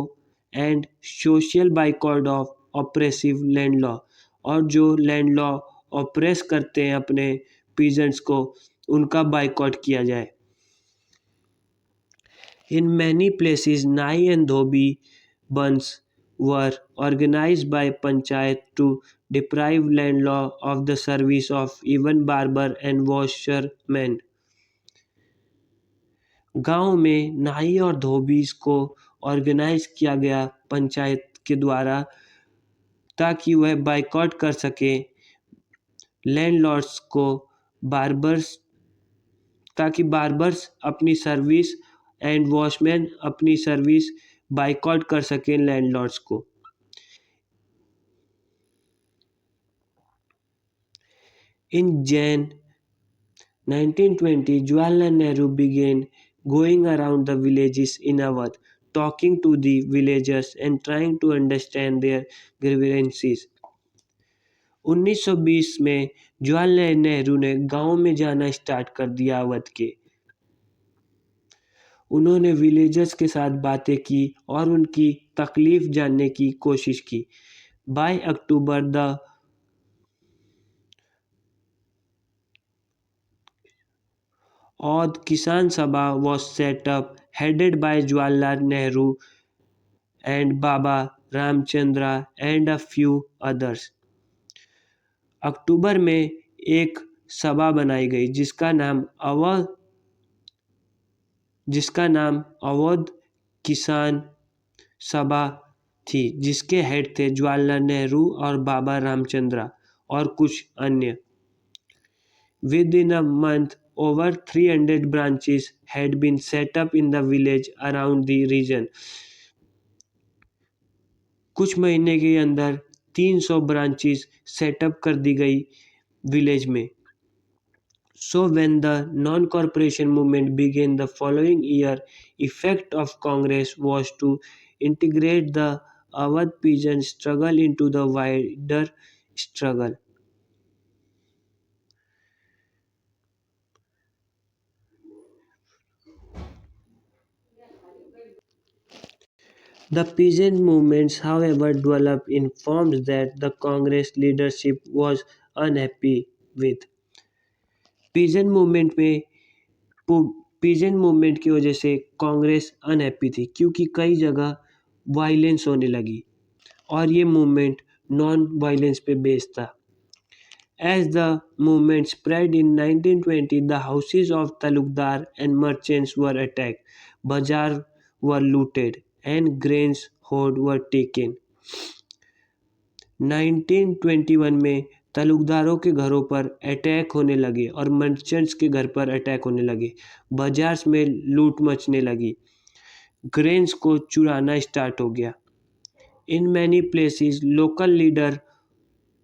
and social boycott of oppressive land law, और जो लैंड लॉ ऑप्रेस करते हैं अपने पीजेंट्स को उनका बाइकॉट किया जाए. In many places, Nai and Dhobi bunds were organized by panchayat to deprive landlord of the service of even barber and washermen. गांव में नाई और धोबीज को ऑर्गेनाइज किया गया पंचायत के द्वारा ताकि वह बाइकॉट कर सके लैंडलॉर्ड्स को, बार्बर्स ताकि बार्बर्स अपनी सर्विस एंड वॉचमैन अपनी सर्विस बाइकॉट कर सकें लैंडलॉर्ड्स को. In Jan 1920, Jawaharlal Nehru began going around the villages in Awadh, talking to the villagers and trying to understand their grievances. 1920 में जवाहरलाल नेहरू ने गांव में जाना स्टार्ट कर दिया अवध के. उन्होंने विलेजर्स के साथ बातें की और उनकी तकलीफ जानने की कोशिश की. By October, the Awadh Kisan Sabha was set up, headed by Jawaharlal Nehru and Baba Ramchandra and a few others. अक्टूबर में एक सभा बनाई गई जिसका नाम अवध किसान सभा थी, जिसके हेड थे जवाहरलाल नेहरू और बाबा रामचंद्रा और कुछ अन्य. Within a month, over 300 branches had been set up in the village around the region. कुछ महीने के अंदर 300 ब्रांचेस सेटअप कर दी गई विलेज में. So when the non-corporation movement began the following year, effect of Congress was to integrate the Awadh peasant struggle into the wider struggle. The peasant movements, however, developed in forms that the Congress leadership was unhappy with. Peasant movement की वजह से Congress unhappy थी क्योंकि कई जगह violence होने लगी और ये मूवमेंट नॉन वायलेंस पे बेस्ड था. As the movement spread in 1920, the houses of talukdar and merchants were attacked, bazaar were looted, and grains hoard were taken. 1921 में तालुकदारों के घरों पर अटैक होने लगे और मर्चेंट्स के घर पर अटैक होने लगे। बाजार में लूट मचने लगी। ग्रेन्स को चुराना स्टार्ट हो गया। In many places, local leader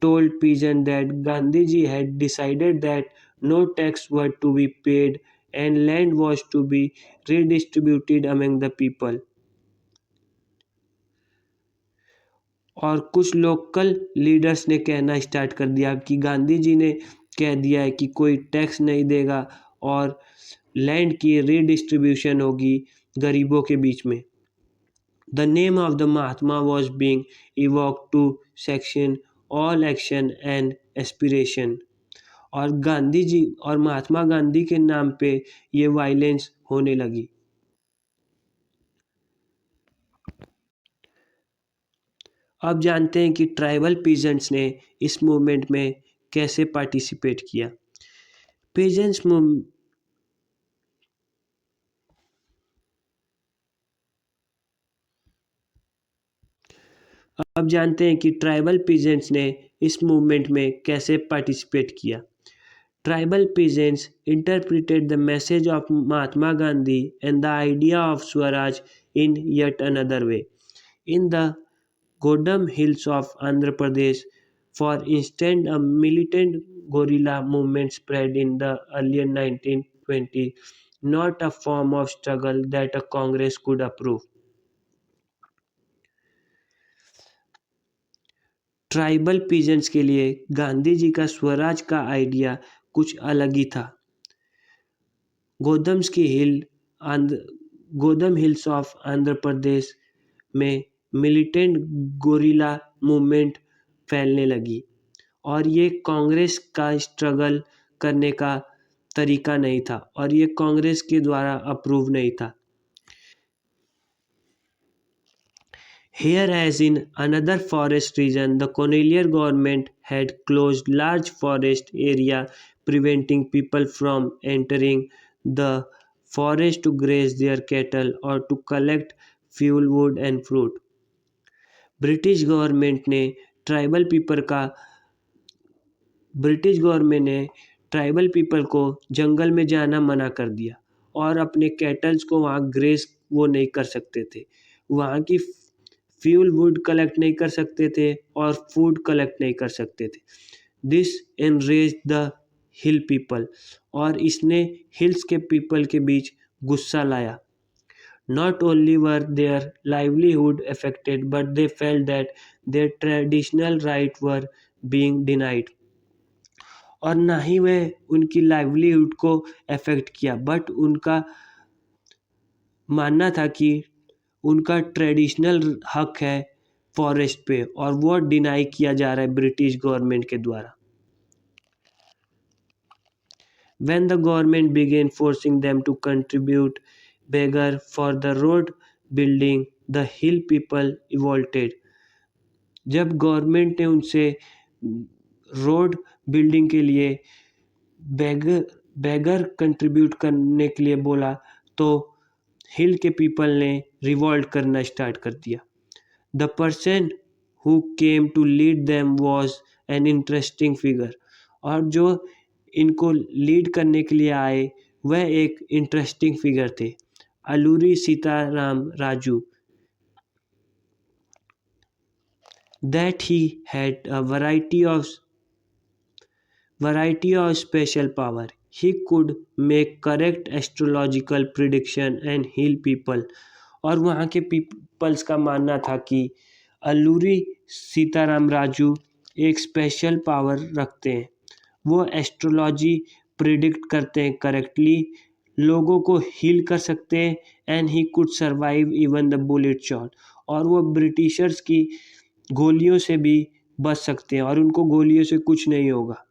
told peasants that Gandhiji had decided that no tax were to be paid and land was to be redistributed among the people. और कुछ लोकल लीडर्स ने कहना start कर दिया कि गांधी जी ने कह दिया है कि कोई टैक्स नहीं देगा और लैंड की रीडिस्ट्रीब्यूशन होगी गरीबों के बीच में। The name of the Mahatma was being evoked to sanction all action and aspiration. और गांधी जी और महात्मा गांधी के नाम पे ये वायलेंस होने लगी। अब जानते हैं कि ट्राइबल पीजेंट्स ने इस मूवमेंट में कैसे पार्टिसिपेट किया। पीजेंट्स अब जानते हैं कि ट्राइबल पीजेंट्स ने इस मूवमेंट में कैसे पार्टिसिपेट किया। Tribal peasants interpreted the message of Mahatma Gandhi and the idea of Swaraj in yet another way. In the Godam Hills of Andhra Pradesh, for instance, a militant guerrilla movement spread in the early 1920s, not a form of struggle that a Congress could approve. Tribal peasants के लिए गांधी जी का स्वराज का idea कुछ अलग ही था। गोदम hills of Andhra Pradesh में militant gorilla movement फैलने लगी और ये कांग्रेस का स्ट्रगल करने का तरीका नहीं था और ये कांग्रेस के द्वारा अप्रूव नहीं था। Here, as in another forest region, the colonial government had closed large forest area, preventing people from entering the forest to graze their cattle or to collect fuel, wood and fruit. British government ने tribal people को जंगल में जाना मना कर दिया और अपने kettles को वहाँ ग्रेस वो नहीं कर सकते थे। वहाँ की फ्यूल वुड कलेक्ट नहीं कर सकते थे और फूड कलेक्ट नहीं कर सकते थे। This enrage the hill people और इसने हिल्स के पीपल के बीच गुस्सा लाया। Not only were their livelihood affected, but they felt that their traditional rights were being denied. और ना ही वह उनकी लाइवलीहुड को अफेक्ट किया बट उनका मानना था कि उनका ट्रेडिशनल हक है फॉरेस्ट पे और वो डिनाई किया जा रहा है ब्रिटिश गवर्नमेंट के द्वारा। When the government began forcing them to contribute beggar for the road building, the hill people revolted. जब गवर्नमेंट ने उनसे रोड बिल्डिंग के लिए बेगर कंट्रीब्यूट करने के लिए बोला तो हिल के पीपल ने रिवॉल्ट करना स्टार्ट कर दिया। The person who came to lead them was an interesting figure और जो इनको लीड करने के लिए आए वह एक इंटरेस्टिंग फिगर थे, Alluri Sitaram Raju. That he had a variety of special power. He could make correct astrological prediction and heal people. और वहाँ के पीपल्स का मानना था कि अलूरी सीताराम राजू एक स्पेशल पावर रखते हैं। वो एस्ट्रोलॉजी प्रिडिक्ट करते हैं करेक्टली, लोगों को हील कर सकते हैं and he could survive even the bullet shot और वो ब्रिटिशर्स की गोलियों से भी बच सकते हैं और उनको गोलियों से कुछ नहीं होगा।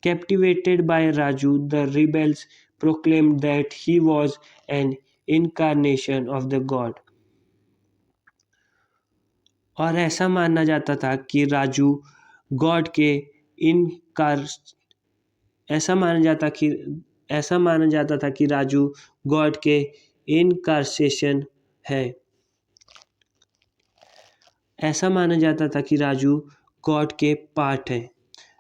Captivated by Raju, the rebels proclaimed that he was an incarnation of the god. और ऐसा माना जाता था कि राजू गॉड के ऐसा माना जाता था कि राजू गॉड के इनकार्सेशन है। ऐसा माना जाता था कि राजू गॉड के पार्ट हैं।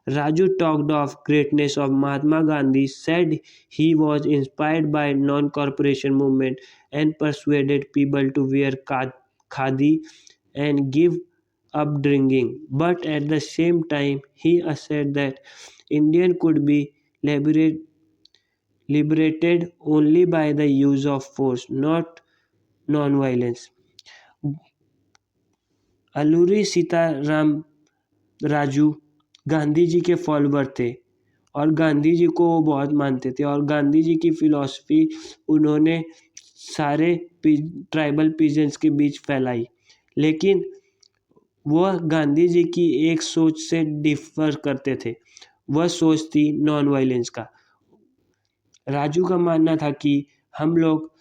Raju talked of greatness of Mahatma Gandhi, said he was inspired by non-corporation movement and persuaded people to wear khadi and give up drinking. But at the same time, he asserted that India could be liberated only by the use of force, not non-violence. Alluri Sitaram Raju Gandhi ji के follower थे और गांधी जी को वो बहुत मानते थे और गांधी जी की फिलॉसफी उन्होंने सारे ट्राइबल पीजेंट्स के बीच फैलाई, लेकिन वह गांधी जी की एक सोच से डिफर करते थे। वह सोच थी नॉन वायलेंस का। राजू का मानना था कि हम लोग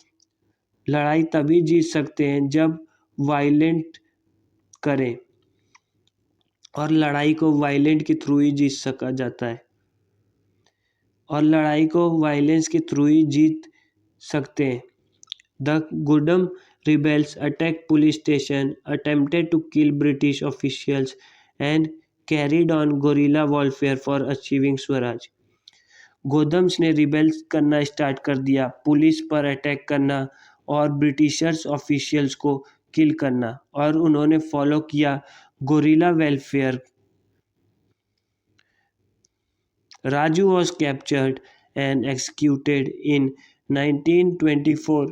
लड़ाई तभी जीत सकते हैं जब वायलेंट करें और लड़ाई को वायलेंट के थ्रू ही जीत सका जाता है और लड़ाई को वायलेंस के थ्रू ही जीत सकते हैं। The Gudem rebels attacked police station, attempted to kill British officials, and carried on guerrilla warfare for achieving swaraj. Gudems ने रिबेल्स करना स्टार्ट कर दिया, पुलिस पर अटैक करना और ब्रिटिशर्स ऑफिशियल्स को किल करना, और उन्होंने फॉलो किया gorilla welfare. Raju was captured and executed in 1924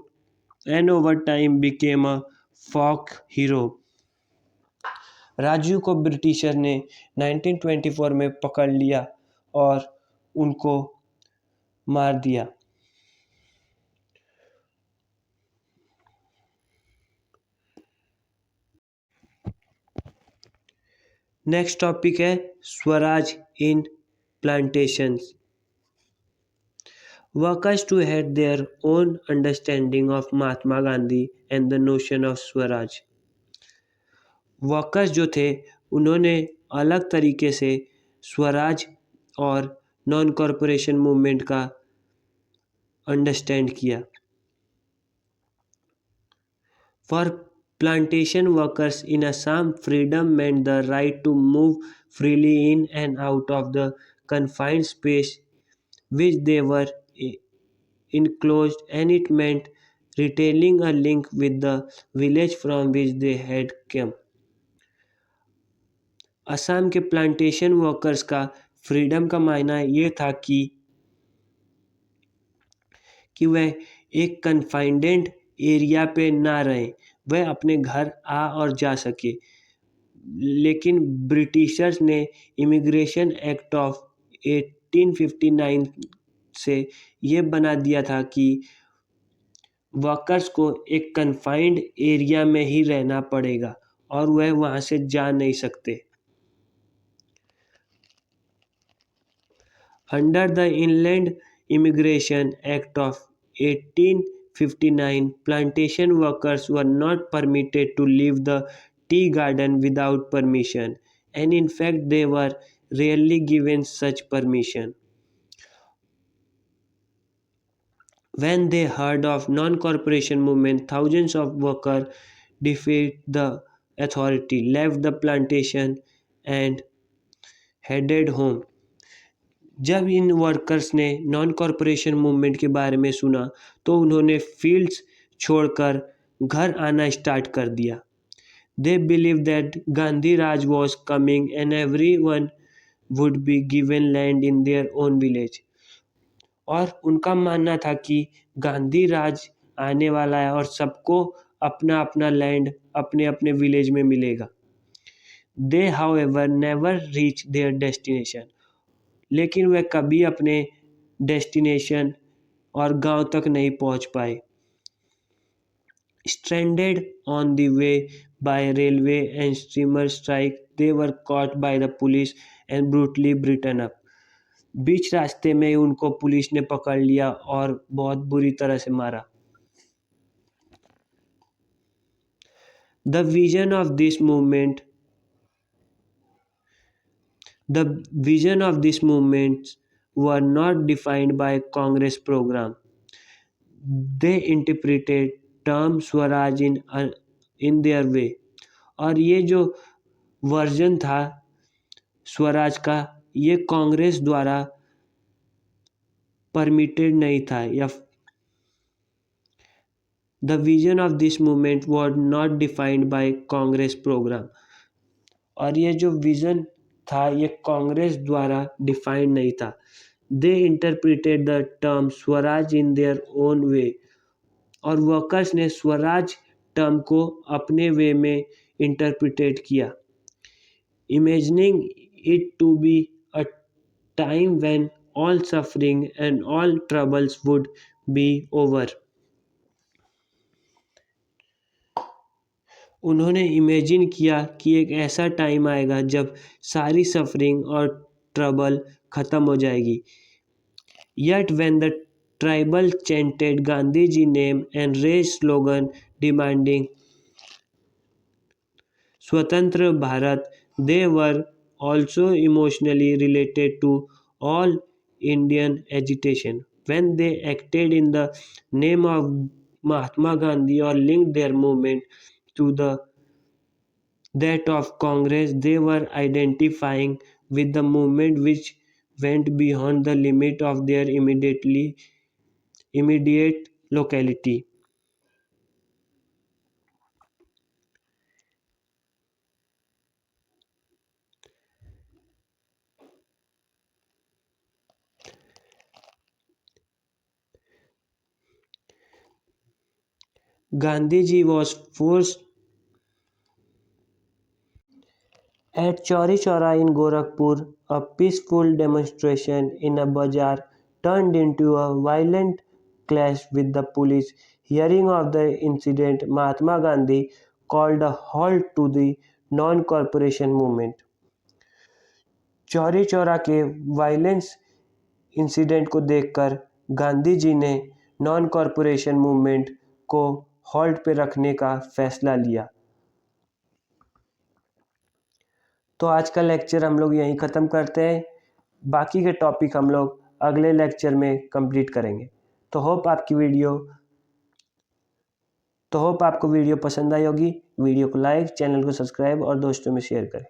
and over time became a folk hero. Raju को ब्रिटिशर ने 1924 में पकड़ लिया और उनको मार दिया। नेक्स्ट टॉपिक है स्वराज इन plantations. Workers too had their own understanding of Mahatma Gandhi and the notion of Swaraj. Workers जो थे उन्होंने अलग तरीके से स्वराज और नॉन कॉरपोरेशन मूवमेंट का अंडरस्टैंड किया। For plantation workers in Assam, freedom meant the right to move freely in and out of the confined space which they were enclosed, and it meant retaining a link with the village from which they had come. Assam के plantation workers का freedom का मायना ये था कि वह एक कन्फाइंडेड area पे ना रहें, वह अपने घर आ और जा सके। लेकिन ब्रिटिशर्स ने इमिग्रेशन एक्ट ऑफ 1859 से ये बना दिया था कि वर्कर्स को एक कन्फाइंड एरिया में ही रहना पड़ेगा और वह वहाँ से जा नहीं सकते। Under the Inland Immigration Act of 1859, plantation workers were not permitted to leave the tea garden without permission, and in fact they were rarely given such permission. When they heard of non-corporation movement, thousands of workers defied the authority, left the plantation and headed home. जब in workers ने non cooperation movement के बारे में सुना तो उन्होंने fields छोड़कर घर आना स्टार्ट कर दिया। They believe that Gandhi Raj was coming and everyone would be given land in their own village. और उनका मानना था कि गांधी राज आने वाला है और सबको अपना अपना लैंड अपने अपने विलेज में मिलेगा। They however never reach their destination, लेकिन वह कभी अपने डेस्टिनेशन और गांव तक नहीं पहुंच पाए। Stranded on the way by railway and steamer strike, they were caught by the police and brutally beaten up. बीच रास्ते में उनको पुलिस ने पकड़ लिया और बहुत बुरी तरह से मारा। The vision of this movement The vision of these movements were not defined by Congress program. They interpreted term Swaraj in their way. और ये जो वर्जन था स्वराज का, ये कांग्रेस द्वारा परमिटेड नहीं था, या the vision of this movement was not defined by Congress programme. और ये जो विजन था ये कांग्रेस द्वारा डिफाइंड नहीं था। They interpreted the term swaraj in their own way, और वर्कर्स ने स्वराज टर्म को अपने वे में इंटरप्रिटेट किया, imagining it to be a time when all suffering and all troubles would be over। उन्होंने इमेजिन किया कि एक ऐसा टाइम आएगा जब सारी सफरिंग और ट्रबल खत्म हो जाएगी। Yet when the tribal chanted Gandhiji name and raised slogan demanding Swatantra Bharat, they were also emotionally related to all Indian agitation. When they acted in the name of Mahatma Gandhi or linked their movement to that of Congress, they were identifying with the movement which went beyond the limit of their immediate locality. Gandhiji was forced at Chauri Chaura in Gorakhpur. A peaceful demonstration in a bazaar turned into a violent clash with the police. Hearing of the incident, Mahatma Gandhi called a halt to the non-cooperation movement. Chauri Chaura के violence incident को देखकर गांधी जी ने non cooperation movement को halt पे रखने का फैसला लिया। तो आज का लेक्चर हम लोग यहीं ख़त्म करते हैं। बाकी के टॉपिक हम लोग अगले लेक्चर में कंप्लीट करेंगे। तो होप आपको वीडियो पसंद आई होगी। वीडियो को लाइक, चैनल को सब्सक्राइब और दोस्तों में शेयर करें।